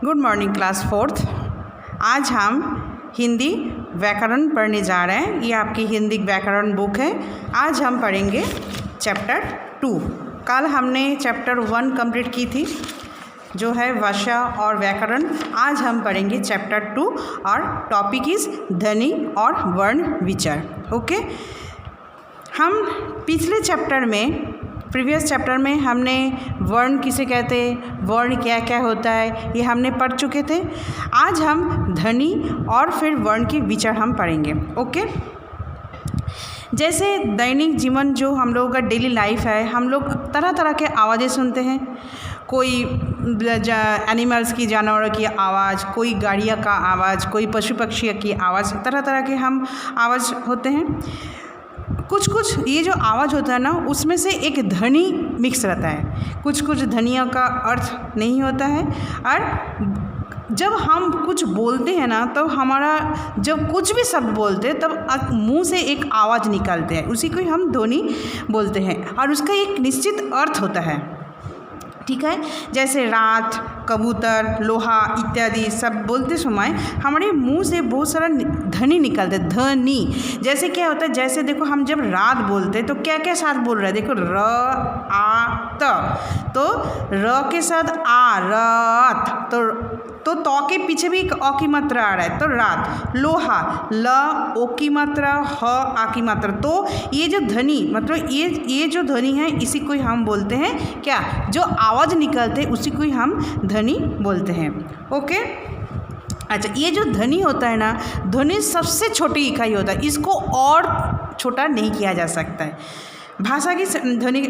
Good morning class fourth. आज हम हिंदी व्याकरण पढ़ने जा रहे हैं। ये आपकी हिंदी व्याकरण बुक है। आज हम पढ़ेंगे चैप्टर 2। कल हमने चैप्टर 1 कंप्लीट की थी जो है भाषा और व्याकरण। आज हम पढ़ेंगे चैप्टर 2 और टॉपिक इज़ ध्वनि और वर्ण विचार। ओके, हम पिछले चैप्टर में प्रीवियस चैप्टर में हमने वर्ण किसे कहते हैं, वर्ण क्या क्या होता है, ये हमने पढ़ चुके थे। आज हम ध्वनि और फिर वर्ण के विचार हम पढ़ेंगे। ओके, जैसे दैनिक जीवन जो हम लोगों का डेली लाइफ है, हम लोग तरह तरह के आवाज़ें सुनते हैं। कोई एनिमल्स की, जानवरों की आवाज़, कोई गाड़ियों का आवाज़, कोई पशु पक्षी की आवाज़, तरह तरह के हम आवाज़ होते हैं। कुछ ये जो आवाज़ होता है ना, उसमें से एक ध्वनि मिक्स रहता है। कुछ ध्वनियों का अर्थ नहीं होता है। और जब हम कुछ बोलते हैं ना, तो हमारा जब कुछ भी शब्द बोलते हैं तब मुंह से एक आवाज़ निकालते हैं, उसी को हम ध्वनि बोलते हैं। और उसका एक निश्चित अर्थ होता है, ठीक है। जैसे रात, कबूतर, लोहा इत्यादि सब बोलते समय हमारे मुंह से बहुत सारा ध्वनि निकलते, ध्वनि। जैसे क्या होता है, जैसे देखो हम जब रात बोलते हैं तो क्या क्या साथ बोल रहे हैं, देखो र आ त, तो र के साथ आ, रात, तो के पीछे भी एक अ की मात्रा आ रहा है, तो रात। लोहा, ल ओ की मात्रा, ह आ की मात्रा। तो ये जो ध्वनि मतलब ये जो ध्वनि है, इसी को हम बोलते हैं क्या, जो आवाज़ निकलते हैं उसी को हम ध्वनि बोलते हैं। ओके, अच्छा, ये जो ध्वनि होता है ना, ध्वनि सबसे छोटी इकाई होता है, इसको और छोटा नहीं किया जा सकता है। भाषा की ध्वनि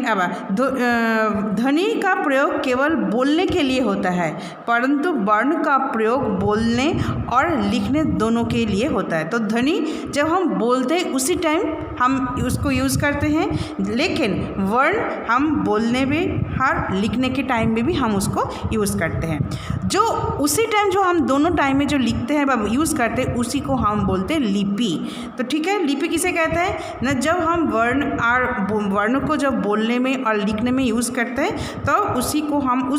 का प्रयोग केवल बोलने के लिए होता है, परंतु वर्ण का प्रयोग बोलने और लिखने दोनों के लिए होता है। तो ध्वनि जब हम बोलते हैं उसी टाइम हम उसको यूज़ करते हैं, लेकिन वर्ण हम बोलने में और लिखने के टाइम में भी हम उसको यूज़ करते हैं। जो उसी टाइम जो हम दोनों टाइम में जो लिखते हैं यूज़ करते हैं, उसी को हम बोलते हैं लिपि। तो ठीक है, लिपि किसे कहते हैं ना, जब हम वर्ण को जब बोलने में और लिखने में यूज़ करते हैं तो उसी को हम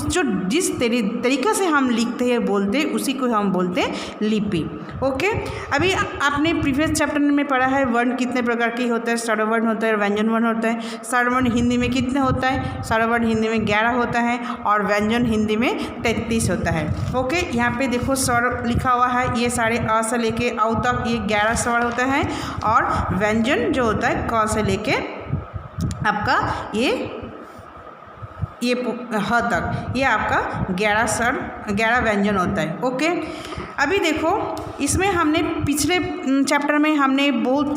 जिस तरीक़ा से हम लिखते हैं बोलते हैं उसी को हम बोलते हैं लिपि। ओके, अभी आपने प्रीवियस चैप्टर में पढ़ा है वर्ण कितने प्रकार के होते हैं। स्वरवर्ण होता है, व्यंजन वर्ण होता है। स्वरवर्ण हिंदी में कितने होता है, स्वरवर्ण हिंदी में 11 होता है और व्यंजन हिंदी में 33 होता है। ओके, यहाँ पे देखो स्वर लिखा हुआ है, ये सारे अ से लेके औ तक ये 11 स्वर होता है, और व्यंजन जो होता है क से लेके आपका ये ह तक, ये आपका 11 व्यंजन होता है। ओके, अभी देखो इसमें हमने पिछले चैप्टर में हमने बहुत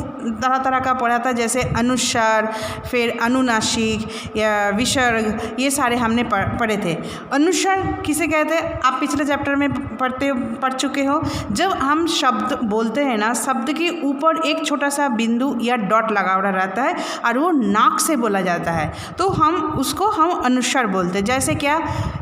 तरह तरह का पढ़ा था, जैसे अनुस्वार, फिर अनुनासिक या विसर्ग, ये सारे हमने पढ़े थे। अनुस्वार किसे कहते हैं, आप पिछले चैप्टर में पढ़ चुके हो। जब हम शब्द बोलते हैं ना, शब्द के ऊपर एक छोटा सा बिंदु या डॉट लगा हुआ रहता है और वो नाक से बोला जाता है, तो हम उसको अनुस्वार बोलते हैं। जैसे क्या,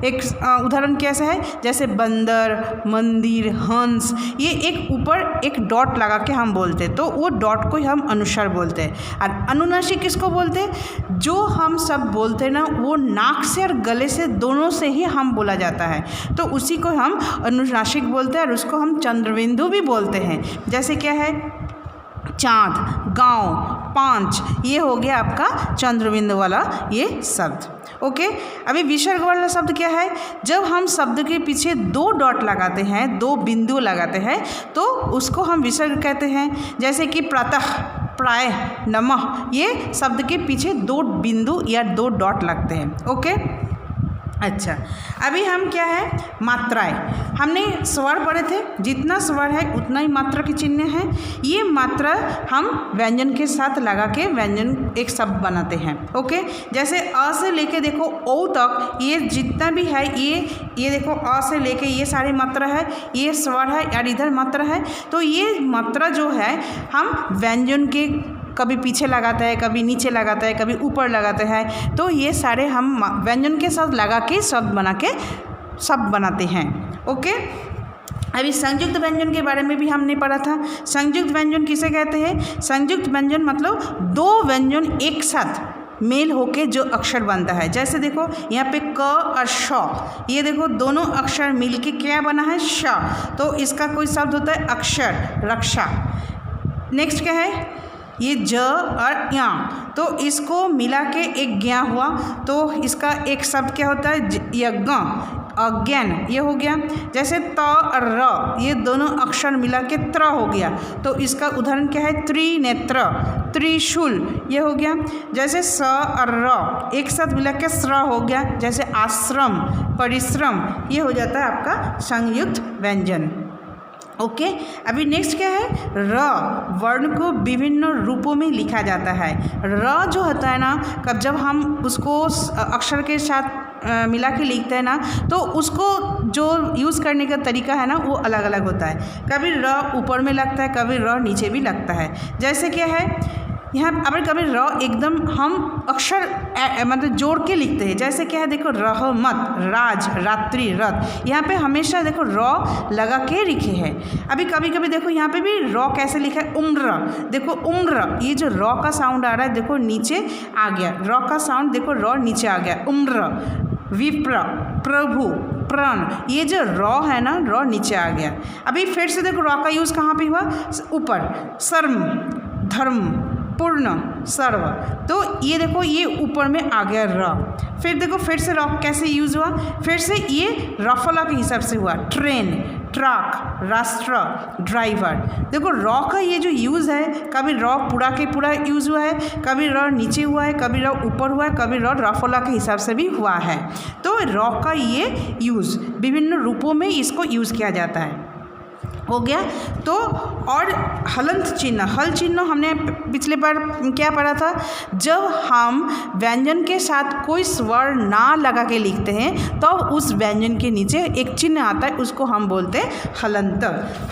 एक उदाहरण कैसे है, जैसे बंदर, मंदिर, हंस, ये एक ऊपर एक डॉट लगा के हम बोलते हैं, तो वो डॉट को हम अनुस्वार बोलते हैं। और अनुनासिक किसको बोलते हैं, जो हम सब बोलते हैं ना, वो नाक से और गले से दोनों से ही हम बोला जाता है, तो उसी को हम अनुनासिक बोलते हैं। और उसको हम चंद्रबिंदु भी बोलते हैं। जैसे क्या है, चाँद, गांव, पाँच, ये हो गया आपका चंद्रबिंदु वाला ये शब्द। ओके, अभी विसर्ग वाला शब्द क्या है, जब हम शब्द के पीछे 2 डॉट लगाते हैं, 2 बिंदु लगाते हैं, तो उसको हम विसर्ग कहते हैं। जैसे कि प्रातः, प्रायः, नमः, ये शब्द के पीछे 2 बिंदु या 2 डॉट लगते हैं। ओके, अच्छा, अभी हम क्या है, मात्राएं। हमने स्वर पढ़े थे, जितना स्वर है उतना ही मात्रा के चिन्ह है। ये मात्रा हम व्यंजन के साथ लगा के व्यंजन एक शब्द बनाते हैं। ओके, जैसे अ से लेके देखो ओ तक, ये जितना भी है, ये देखो अ से लेके ये सारी मात्रा है, ये स्वर है और इधर मात्रा है। तो ये मात्रा जो है हम व्यंजन के कभी पीछे लगाता है, कभी नीचे लगाता है, कभी ऊपर लगाते हैं, तो ये सारे हम व्यंजन के साथ लगा के शब्द बना के शब्द बनाते हैं। ओके, अभी संयुक्त व्यंजन के बारे में भी हमने पढ़ा था। संयुक्त व्यंजन किसे कहते हैं, संयुक्त व्यंजन मतलब 2 व्यंजन एक साथ मेल होके जो अक्षर बनता है। जैसे देखो यहाँ पे क और श, ये देखो दोनों अक्षर मिलके क्या बना है श, तो इसका कोई शब्द होता है अक्षर रक्षा। नेक्स्ट क्या है ये ज और या, तो इसको मिला के एक ज्ञा हुआ, तो इसका एक शब्द क्या होता है यज्ञ अज्ञान, ये हो गया। जैसे त और र, ये दोनों अक्षर मिला के त्र हो गया, तो इसका उदाहरण क्या है त्रिनेत्र त्रिशूल, ये हो गया। जैसे स और र एक साथ मिला के स्र हो गया, जैसे आश्रम परिश्रम, ये हो जाता है आपका संयुक्त व्यंजन। ओके अभी नेक्स्ट क्या है र, वर्ण को विभिन्न रूपों में लिखा जाता है। र जो होता है ना, कब जब हम उसको अक्षर के साथ मिला के लिखते हैं ना, तो उसको जो यूज़ करने का तरीका है ना वो अलग अलग होता है। कभी र ऊपर में लगता है, कभी र नीचे भी लगता है। जैसे क्या है यहाँ अगर कभी र एकदम हम अक्षर मतलब जोड़ के लिखते हैं, जैसे क्या है देखो रहमत राज रात्रि रथ, यहाँ पे हमेशा देखो र लगा के लिखे हैं। अभी कभी कभी देखो यहाँ पे भी र कैसे लिखा है उम्र, देखो उम्र, ये जो र का साउंड आ रहा है देखो नीचे आ गया, र का साउंड देखो र नीचे आ गया, उम्र विप्र प्रभु प्राण, ये जो र है ना र नीचे आ गया। अभी फिर से देखो र का यूज़ कहाँ पे हुआ ऊपर, सर्म धर्म पूर्ण सर्व, तो ये देखो ये ऊपर में आ गया र। फिर देखो फिर से र कैसे यूज़ हुआ, फिर से ये रफला के हिसाब से हुआ, ट्रेन ट्रक राष्ट्र ड्राइवर। देखो र का ये जो यूज़ है, कभी र पूरा के पूरा यूज़ हुआ है, कभी र नीचे हुआ है, कभी र ऊपर हुआ है, कभी र रफला के हिसाब से भी हुआ है। तो र का ये यूज़ विभिन्न रूपों में इसको यूज़ किया जाता है, हो गया। तो और हलंत चिन्ह, हल चिन्ह हमने पिछले बार क्या पढ़ा था, जब हम व्यंजन के साथ कोई स्वर ना लगा के लिखते हैं तो उस व्यंजन के नीचे एक चिन्ह आता है, उसको हम बोलते हैं हलंत,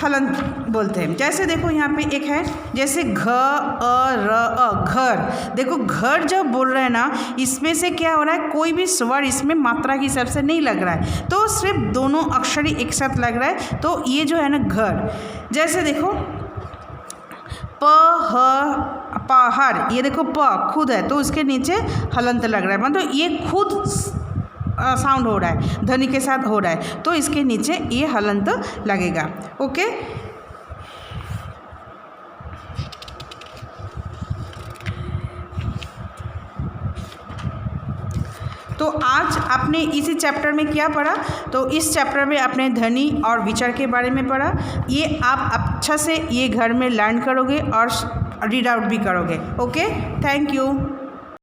हलंत बोलते हैं। जैसे देखो यहाँ पे एक है, जैसे घ अ र अ घर, देखो घर जब बोल रहे हैं ना, इसमें से क्या हो रहा है कोई भी स्वर इसमें मात्रा के हिसाब से नहीं लग रहा है, तो सिर्फ दोनों अक्षर ही एक साथ लग रहा है, तो ये जो है ना घर। जैसे देखो प ह पहाड़, ये देखो प खुद है तो उसके नीचे हलंत लग रहा है, मतलब ये खुद साउंड हो रहा है, ध्वनि के साथ हो रहा है, तो इसके नीचे ये हलंत लगेगा। ओके तो आज आपने इसी चैप्टर में क्या पढ़ा, तो इस चैप्टर में आपने ध्वनि और विचार के बारे में पढ़ा। ये आप अच्छा से ये घर में लर्न करोगे और रीड आउट भी करोगे। Okay thank you.